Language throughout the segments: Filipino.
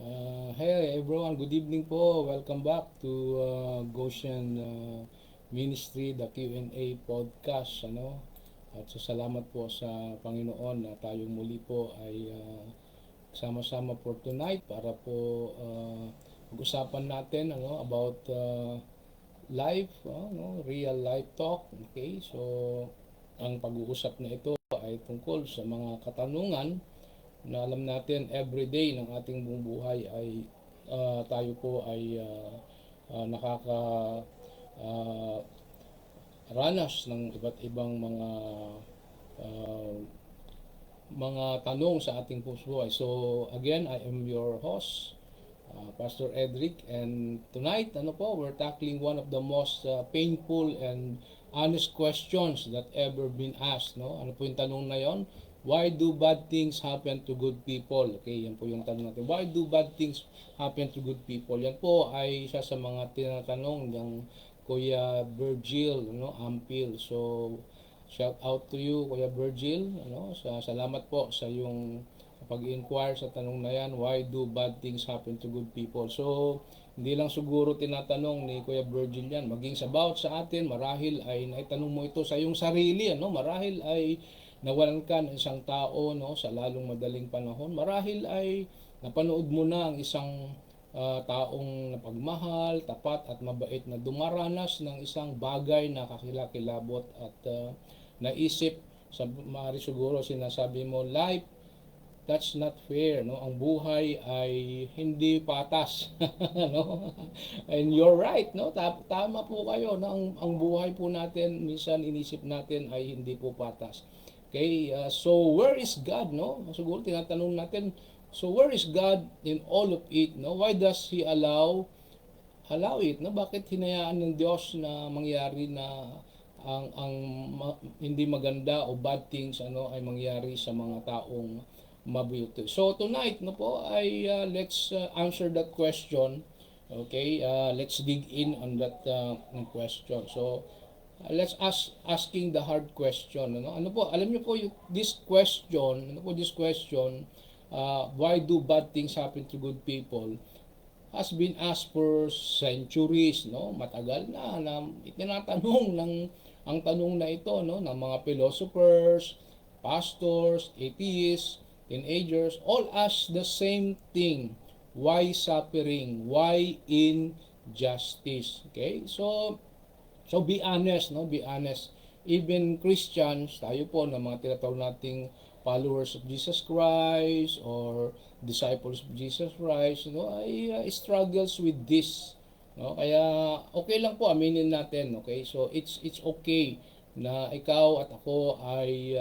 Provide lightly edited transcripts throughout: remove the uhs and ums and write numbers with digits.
Hey everyone, good evening po. Welcome back to Goshen Ministry, the Q&A podcast. At so salamat po sa Panginoon na tayong muli po ay sama-sama for tonight para po pag-usapan natin about life, real life talk. Okay, so ang pag-uusap na ito ay tungkol sa mga katanungan na alam natin everyday ng ating buong buhay ay tayo po ay nakaka uh, ranas ng iba't ibang uh, mga tanong sa ating buhay. So again, I am your host, Pastor Edric, and tonight we're tackling one of the most painful and honest questions that ever been asked. No? Ano po yung tanong na yon? Why do bad things happen to good people? Okay, yan po yung tanong natin. Why do bad things happen to good people? Yan po ay isa sa mga tinatanong ng Kuya Virgil, Ampil. So, shout out to you, Kuya Virgil. Salamat po sa yung pag-inquire sa tanong na yan, why do bad things happen to good people? So, hindi lang siguro tinatanong ni Kuya Virgil yan, maging sa bawat sa atin, marahil ay naitanong mo ito sa iyong sarili, marahil ay nawalan ka ng isang tao sa lalong madaling panahon, marahil ay napanood mo na ang isang taong napagmahal, tapat at mabait na dumaranas ng isang bagay na kakilakilabot at naisip, maaari siguro sinasabi mo, life, that's not fair, ang buhay ay hindi patas. No, and you're right, tama po kayo, ang buhay po natin minsan inisip natin ay hindi po patas. Okay, so where is God, siguro tinatanong natin, so where is God in all of it, why does He allow it, bakit hinayaan ng Diyos na mangyari na ang hindi maganda o bad things ay mangyari sa mga taong mabuti. So tonight ay let's answer that question. Okay, let's dig in on that question. So let's asking the hard question. Ano po? Alam niyo po this question. This question? Why do bad things happen to good people? Has been asked for centuries, matagal na itinatanong ang tanong na ito, ng mga philosophers, pastors, atheists, teenagers, all ask the same thing. Why suffering? Why injustice? Okay? So be honest, Be honest. Even Christians, tayo po na mga tinatawag nating followers of Jesus Christ or disciples of Jesus Christ, ay struggles with this. Kaya okay lang po aminin natin, okay? So it's okay na ikaw at ako ay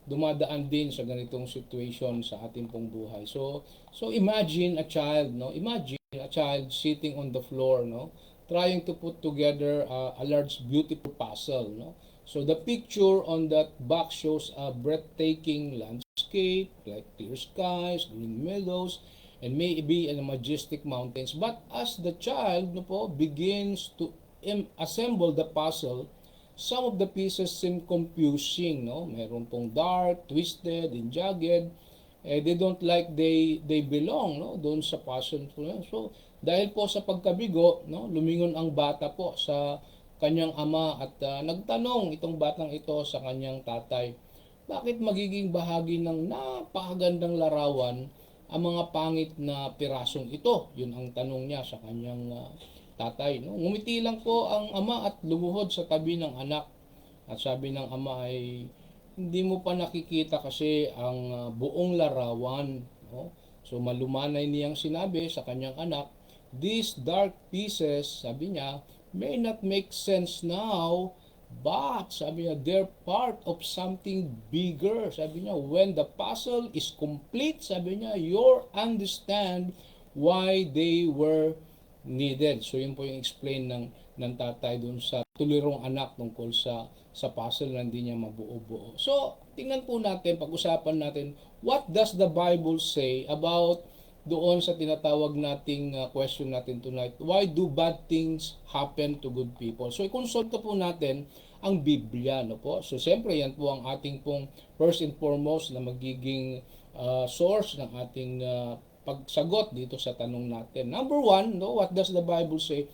dumadaan din sa ganitong situation sa ating pong buhay. So imagine a child, Imagine a child sitting on the floor, trying to put together a large beautiful puzzle, So the picture on that box shows a breathtaking landscape like clear skies, green meadows, and maybe in majestic mountains. But as the child begins to assemble the puzzle, some of the pieces seem confusing, Meron pong dark, twisted, and jagged. They don't like they belong, doon sa puzzle. So, dahil po sa pagkabigo, lumingon ang bata po sa kanyang ama at nagtanong itong batang ito sa kanyang tatay, bakit magiging bahagi ng napakagandang larawan ang mga pangit na pirasong ito? Yun ang tanong niya sa kanyang tatay. Ngumiti lang po ang ama at lumuhod sa tabi ng anak. At sabi ng ama ay, hindi mo pa nakikita kasi ang buong larawan. So malumanay niyang sinabi sa kanyang anak, these dark pieces, sabi niya, may not make sense now, but sabi niya, they're part of something bigger. Sabi niya, when the puzzle is complete, sabi niya, you'll understand why they were needed. So yun po yung explain ng tatay dun sa tulirong anak tungkol sa puzzle na hindi niya mabuo-buo. So tingnan po natin, pag-usapan natin, what does the Bible say about doon sa tinatawag nating question natin tonight, why do bad things happen to good people? So ikonsulta po natin ang Biblia, po. So siyempre yan po ang ating pong first and foremost na magiging source ng ating pagsagot dito sa tanong natin. Number one, no, what does the Bible say?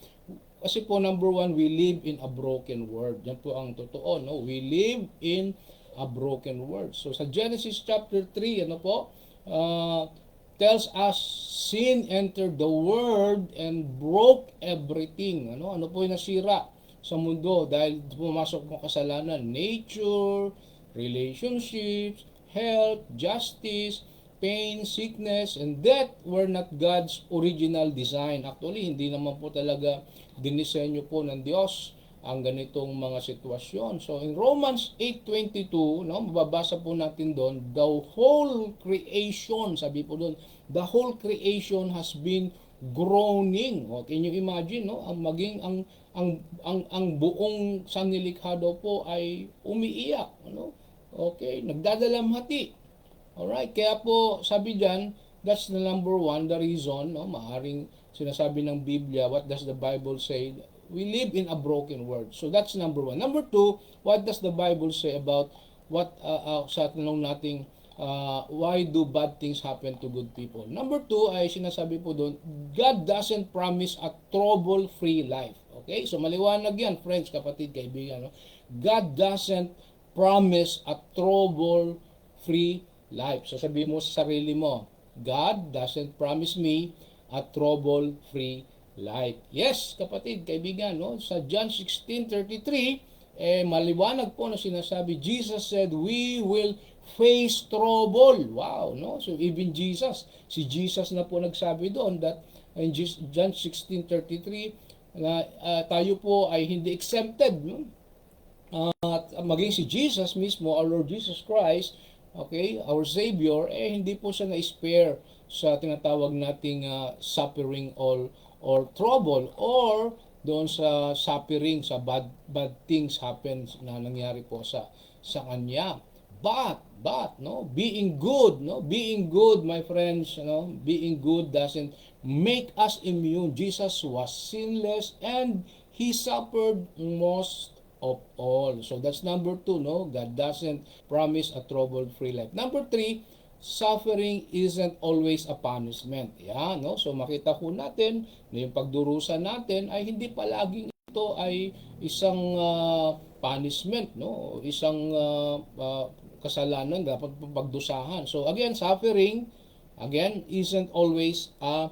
Kasi po, number one, we live in a broken world. Yan po ang totoo, no? We live in a broken world. So, sa Genesis chapter 3, ano po, tells us, sin entered the world and broke everything. Ano po yung nasira sa mundo dahil pumasok ng kasalanan? Nature, relationships, health, justice, pain, sickness, and death were not God's original design. Actually, hindi naman po talaga dinisenyo po ng Diyos ang ganitong mga sitwasyon. So, in Romans 8:22, no, mababasa po natin doon, the whole creation, sabi po doon, the whole creation has been groaning. O, can you imagine, no? Ang buong sanlilikha daw po ay umiiyak, ano? Okay, nagdadalamhati. Alright, kaya po sabi diyan, that's the number one, the reason, no, maaring sinasabi ng Biblia, what does the Bible say? We live in a broken world. So that's number one. Number two, what does the Bible say about sa tanong nating why do bad things happen to good people? Number two ay sinasabi po doon, God doesn't promise a trouble-free life. Okay? So maliwanag yan, friends, kapatid, kaibigan. No? God doesn't promise a trouble-free life. So sabihin mo sa sarili mo, God doesn't promise me a trouble-free life. Yes, kapatid, kaibigan, no? Sa John 16:33, maliwanag po na sinasabi, Jesus said, we will face trouble. Wow, no? So even si Jesus na po nagsabi doon that in John 16:33 na tayo po ay hindi exempted, no? At maging si Jesus mismo, our Lord Jesus Christ, okay, our Savior, hindi po siya na-spare sa tinatawag nating suffering or trouble or doon sa suffering, sa bad things happen na nangyari po sa kanya. But no, being good, my friends, no, being good doesn't make us immune. Jesus was sinless and he suffered most of all. So that's number two, no? God doesn't promise a trouble-free life. Number three, suffering isn't always a punishment. Yeah, no? So makita po natin na yung pagdurusa natin ay hindi palaging ito ay isang punishment, no? Isang kasalanan dapat pagdusahan. So again, suffering isn't always a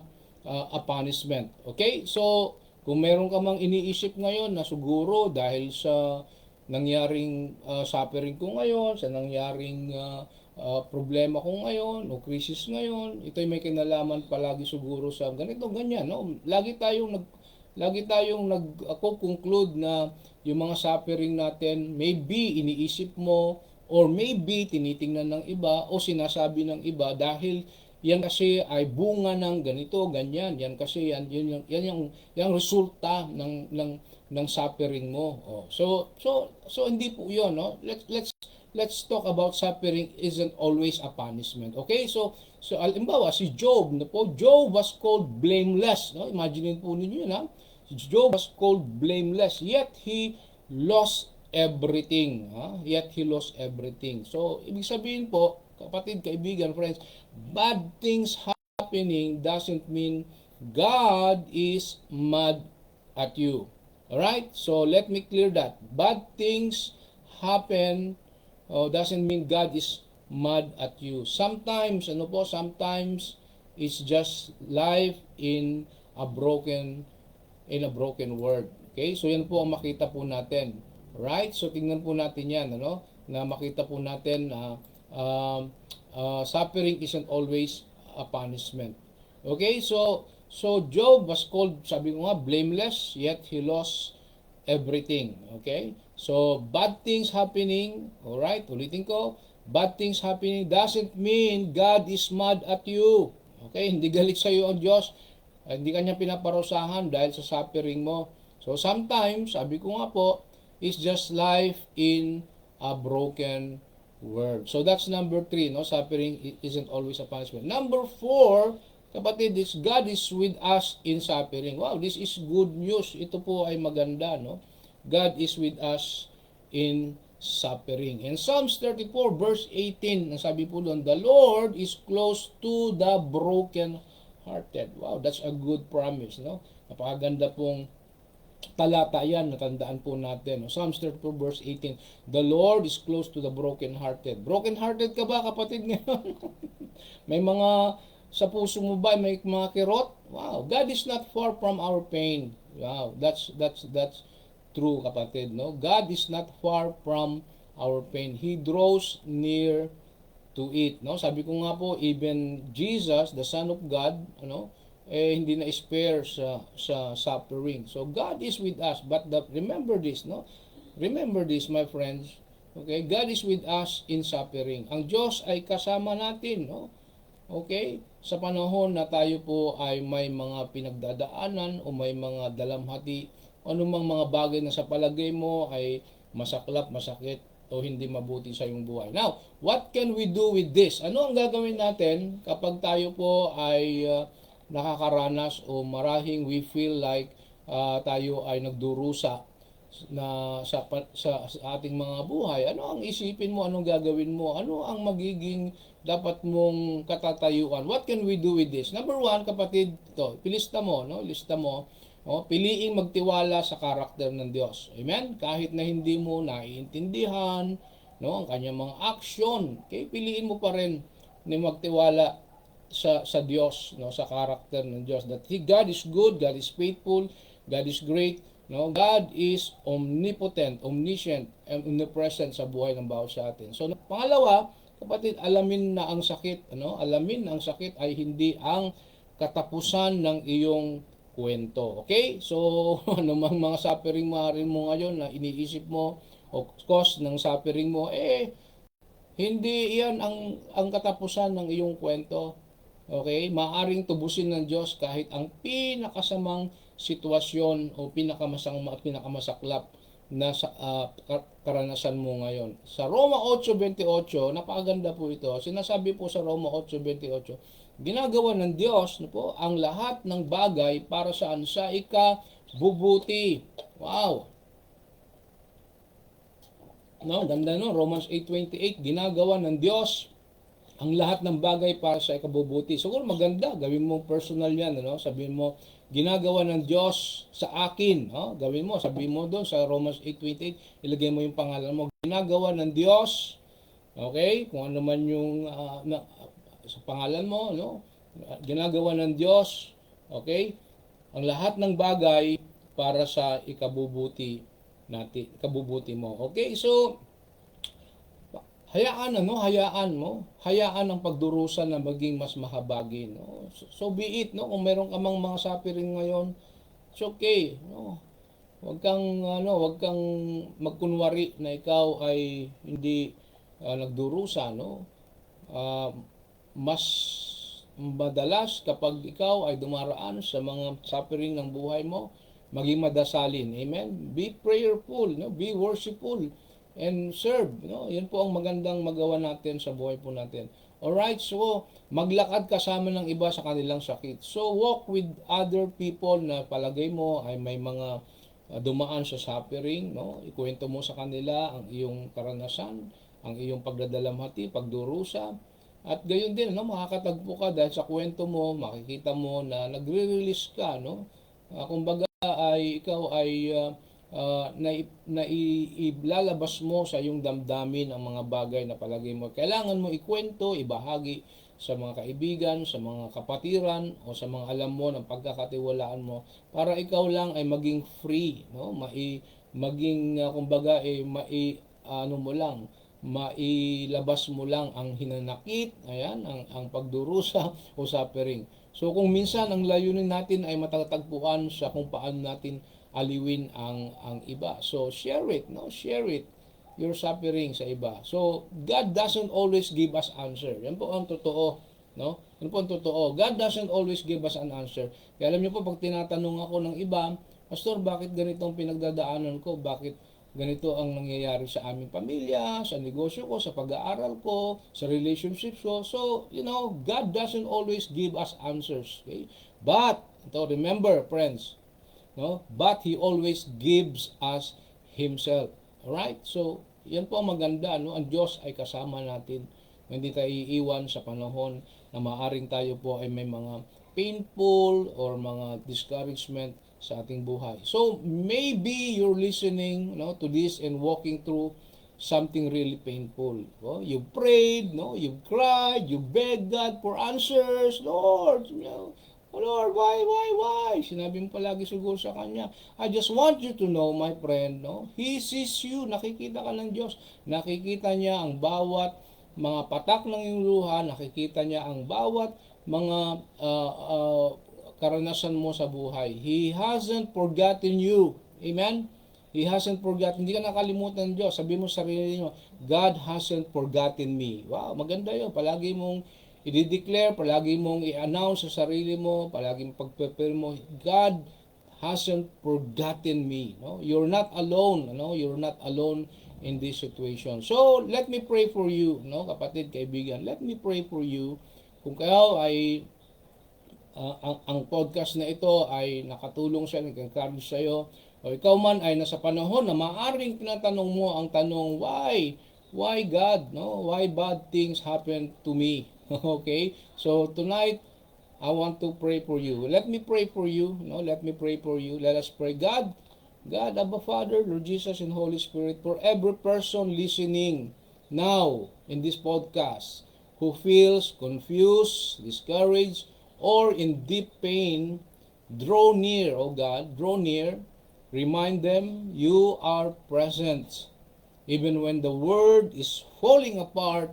punishment. Okay? So kung meron ka mang iniisip ngayon na siguro dahil sa nangyaring suffering ko ngayon, sa nangyaring problema ko ngayon o crisis ngayon, ito'y may kinalaman palagi siguro sa ganito, ganyan, no? Lagi tayong nagko-conclude na yung mga suffering natin, maybe iniisip mo or maybe tinitingnan ng iba o sinasabi ng iba dahil yan kasi ay bunga ng ganito, ganyan. Yan kasi yan yung resulta ng suffering mo. Oh. So hindi po 'yon, no? Let's talk about suffering isn't always a punishment. Okay? So halimbawa si Job, no po, Job was called blameless, no? Imagine po ninyo 'yun, ha? Job was called blameless, yet he lost everything, ha? Yet he lost everything. So ibig sabihin po, kapatid, kaibigan, friends, bad things happening doesn't mean God is mad at you. Alright? So, let me clear that. Bad things happen doesn't mean God is mad at you. Sometimes, sometimes it's just life in a broken world. Okay? So, yan po ang makita po natin. Right? So, tingnan po natin yan, na makita po natin na suffering isn't always a punishment. Okay, so Job was called, sabi ko nga, blameless, yet he lost everything. Okay, so bad things happening, alright, ulitin ko, bad things happening doesn't mean God is mad at you. Okay, hindi galit sa iyo ang Diyos, hindi kanya pinaparusahan dahil sa suffering mo. So sometimes, sabi ko nga po, it's just life in a broken world. So that's number 3, no? Suffering isn't always a punishment. Number 4, kapatid, God is with us in suffering. Wow, this is good news. Ito po ay maganda, no? God is with us in suffering. And Psalms 34 verse 18, nasabi po doon, the Lord is close to the broken hearted. Wow, that's a good promise, no? Napakaganda pong talata yan, natandaan po natin. No? Psalms 34 verse 18, the Lord is close to the broken hearted. Broken hearted ka ba, kapatid, ngayon? May mga sa puso mo ba may mga kirot? Wow, God is not far from our pain. Wow, that's true, kapatid, no? God is not far from our pain. He draws near to it, no? Sabi ko nga po, even Jesus, the Son of God, ano, hindi na spare sa suffering. So God is with us, but remember this, no? Remember this, my friends. Okay, God is with us in suffering. Ang Diyos ay kasama natin, no? Okay? Sa panahon na tayo po ay may mga pinagdadaanan o may mga dalamhati, anumang mga bagay na sa palagay mo ay masaklap, masakit, o hindi mabuti sa iyong buhay. Now, what can we do with this? Ano ang gagawin natin kapag tayo po ay nakakaranas o marahing we feel like tayo ay nagdurusa na sa ating mga buhay? Ano ang isipin mo? Anong gagawin mo? Ano ang magiging dapat mong katatayuan? What can we do with this? Number one, kapatid, ito, pilista mo, no? Lista mo, no? Piliing magtiwala sa karakter ng Diyos. Amen? Kahit na hindi mo naiintindihan, no, ang kanyang mga action, okay, piliin mo pa rin na magtiwala sa Diyos, no, sa karakter ng Diyos. That God is good, God is faithful, God is great, no? God is omnipotent, omniscient, and omnipresent sa buhay ng bawat sa atin. So, pangalawa, kapatid, alamin na ang sakit, ano? Alamin na ang sakit ay hindi ang katapusan ng iyong kwento. Okay? So, anumang mga suffering maaari mo ngayon na iniisip mo o cause ng suffering mo, hindi iyan ang katapusan ng iyong kwento. Okay? Maaring tubusin ng Diyos kahit ang pinakasamang sitwasyon o pinakamasaklap na karanasan mo ngayon. Sa Roma 8:28, napakaganda po ito. Sinasabi po sa Roma 8:28, ginagawa ng Diyos po ang lahat ng bagay para saan? Sa ikabubuti. Wow! No, ganda no, Romans 8:28, ginagawa ng Diyos ang lahat ng bagay para sa ikabubuti. Siguro maganda, gawin mo personal yan, ano? Sabihin mo, ginagawa ng Diyos sa akin, no? Gawin mo, sabihin mo doon sa Romans 8:28, ilagay mo yung pangalan mo, ginagawa ng Diyos, okay? Kung ano man yung sa pangalan mo, no? Ginagawa ng Diyos, okay? Ang lahat ng bagay para sa ikabubuti natin, ikabubuti mo. Okay? So, hayaan ang pagdurusa na maging mas mahabagin, no? So be it, no? Kung meron ka mang mga suffering ngayon, it's okay, no? Wag kang magkunwari na ikaw ay hindi nagdurusa, no? Mas madalas kapag ikaw ay dumaraan sa mga suffering ng buhay mo, maging madasalin. Amen? Be prayerful, no? Be worshipful and serve, no? Yan po ang magandang magawa natin sa buhay po natin. Alright, so maglakad kasama ng iba sa kanilang sakit. So walk with other people na palagay mo ay may mga dumaan sa suffering, no? Ikuwento mo sa kanila ang iyong karanasan, ang iyong pagdadalamhati, pagdurusa, at gayon din, no? Makakatagpo ka dahil sa kwento mo, makikita mo na nagre-release ka, no? Kumbaga ay ikaw ay ilalabas mo sa iyong damdamin ang mga bagay na palagay mo kailangan mo ikwento, ibahagi sa mga kaibigan, sa mga kapatiran o sa mga alam mo ng pagkakatiwalaan mo para ikaw lang ay maging free, no? Maging kumbaga mailabas mo lang ang hinanakit, ayan, ang pagdurusa o suffering. So kung minsan ang layunin natin ay matatagpuan sa kung paano natin aliwin ang iba. So share it, no? Share it, your suffering sa iba. So God doesn't always give us answer. Yan po ang totoo, no? Yan po ang totoo. God doesn't always give us an answer. Kaya alam niyo po, pag tinatanong ako ng iba, Pastor, bakit ganito ang pinagdadaanan ko? Bakit ganito ang nangyayari sa aming pamilya, sa negosyo ko, sa pag-aaral ko, sa relationships ko? So, God doesn't always give us answers. Okay? But, remember, friends, no? But He always gives us Himself. Alright? So, Yan po ang maganda, no? Ang Diyos ay kasama natin. Hindi tayo iiwan sa panahon na maaring tayo po ay may mga painful or mga discouragement sa ating buhay. So, maybe you're listening, no, to this and walking through something really painful. No? You've prayed, no? You've cried, you begged God for answers. Lord, you know, oh Lord, why? Sinabi mo palagi siguro sa kanya, I just want you to know, my friend, no? He sees you, nakikita ka ng Diyos. Nakikita niya ang bawat mga patak ng iyong luha, nakikita niya ang bawat mga karanasan mo sa buhay. He hasn't forgotten you. Amen? He hasn't forgotten. Hindi ka nakalimutan ng Diyos. Sabi mo sa sarili mo, God hasn't forgotten me. Wow, maganda yun. Palagi mong i-declare, palagi mong i-announce sa sarili mo, palagi mong pag-prepare mo, God hasn't forgotten me. No? You're not alone. No? You're not alone in this situation. So, let me pray for you, no, kapatid, kaibigan. Let me pray for you. Kung kayo ay ang podcast na ito ay nakatulong sa nag-encourage sa iyo, o ikaw man ay nasa panahon na maaring tinatanong mo ang tanong, why God, no? Why bad things happen to me? Okay? So, tonight, I want to pray for you. Let me pray for you, no? Let me pray for you. Let us pray. God, Abba Father, Lord Jesus, and Holy Spirit, for every person listening now in this podcast who feels confused, discouraged, or in deep pain, draw near, O God, draw near. Remind them you are present. Even when the world is falling apart,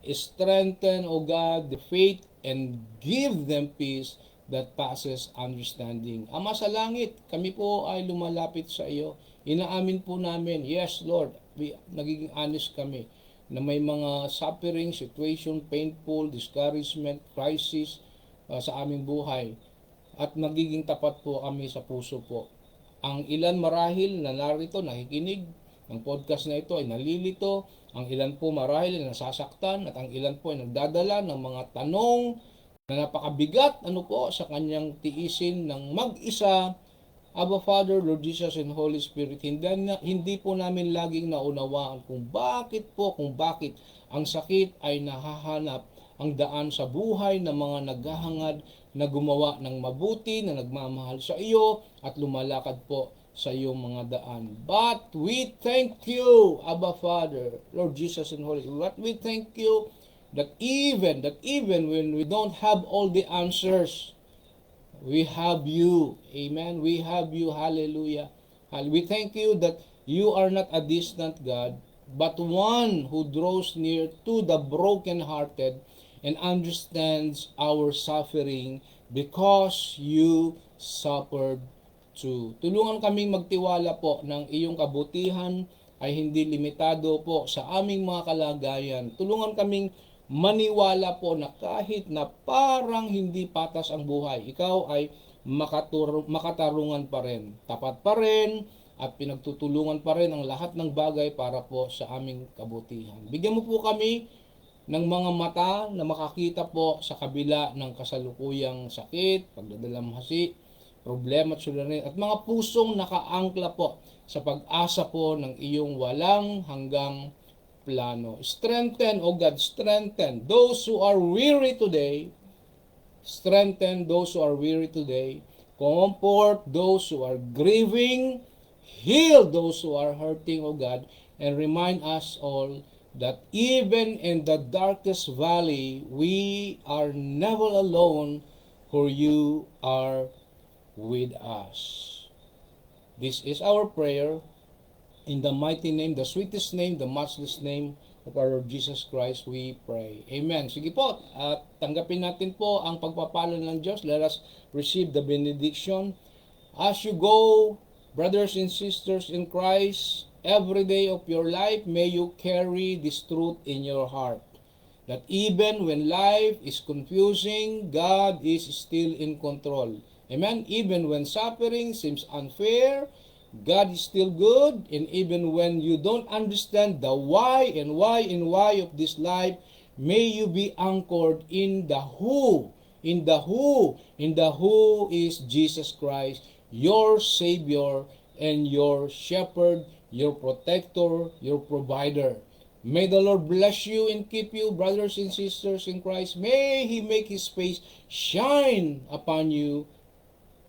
strengthen, O God, the faith and give them peace that passes understanding. Ama sa langit, kami po ay lumalapit sa iyo. Inaamin po namin, yes Lord, nagiging honest kami na may mga suffering, situation, painful, discouragement, crisis sa aming buhay. At nagiging tapat po kami sa puso po. Ang ilan marahil na narito, nakikinig ng podcast na ito ay nalilito. Ang ilan po marahil ay nasasaktan at ang ilan po ay nagdadala ng mga tanong na napakabigat sa kanyang tiisin ng mag-isa. Abba Father, Lord Jesus, and Holy Spirit, hindi po namin laging naunawaan kung bakit ang sakit ay nahahanap ang daan sa buhay ng mga naghahangad na gumawa ng mabuti, na nagmamahal sa iyo at lumalakad po sa iyong mga daan. But we thank you, Abba Father, Lord Jesus, and Holy Spirit. But we thank you that even when we don't have all the answers, we have you. Amen. We have you. Hallelujah. We thank you that you are not a distant God, but one who draws near to the brokenhearted and understands our suffering because you suffered too. Tulungan kaming magtiwala po ng iyong kabutihan ay hindi limitado po sa aming mga kalagayan. Tulungan kaming maniwala po na kahit na parang hindi patas ang buhay, ikaw ay makatarungan pa rin, tapat pa rin, at pinagtutulungan pa rin ang lahat ng bagay para po sa aming kabutihan. Bigyan mo po kami ng mga mata na makakita po sa kabila ng kasalukuyang sakit, pagdadalamhasi, problema at suliranin, at mga pusong nakaangkla po sa pag-asa po ng iyong walang hanggang plano. Strengthen, O God, strengthen those who are weary today. Strengthen those who are weary today. Comfort those who are grieving. Heal those who are hurting, O God. And remind us all that even in the darkest valley, we are never alone, for you are with us. This is our prayer. In the mighty name, the sweetest name, the matchless name of our Lord Jesus Christ, we pray. Amen. Sige po, at tanggapin natin po ang pagpapalo ng Diyos. Let us receive the benediction. As you go, brothers and sisters in Christ, every day of your life, may you carry this truth in your heart. That even when life is confusing, God is still in control. Amen. Even when suffering seems unfair, God is still good, and even when you don't understand the why of this life, may you be anchored in the who is Jesus Christ, your Savior and your Shepherd, your protector, your provider. May the Lord bless you and keep you, brothers and sisters in Christ. May He make His face shine upon you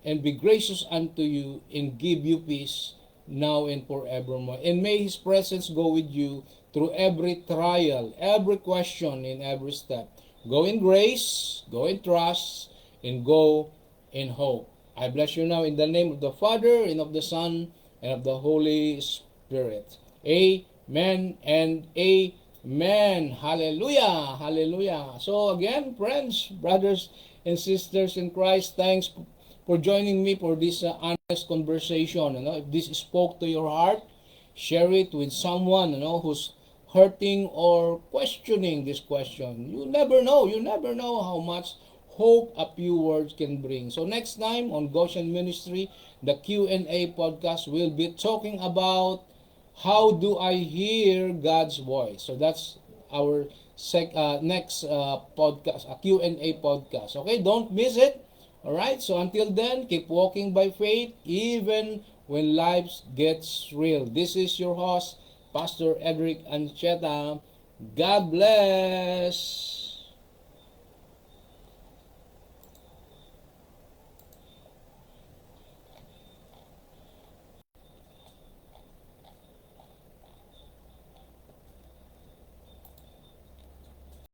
and be gracious unto you and give you peace now and forevermore. And may His presence go with you through every trial, every question, in every step. Go in grace, go in trust, and go in hope. I bless you now in the name of the Father, and of the Son, and of the Holy Spirit. Amen and amen. Hallelujah. Hallelujah. So again, friends, brothers, and sisters in Christ, thanks for joining me for this honest conversation. If this spoke to your heart, share it with someone who's hurting or questioning this question. You never know. You never know how much hope a few words can bring. So next time on Goshen Ministry, the Q&A podcast, we'll be talking about how do I hear God's voice. So that's our next podcast, a Q&A podcast. Okay, don't miss it. All right. So until then, keep walking by faith, even when life gets real. This is your host, Pastor Edric Ancheta. God bless.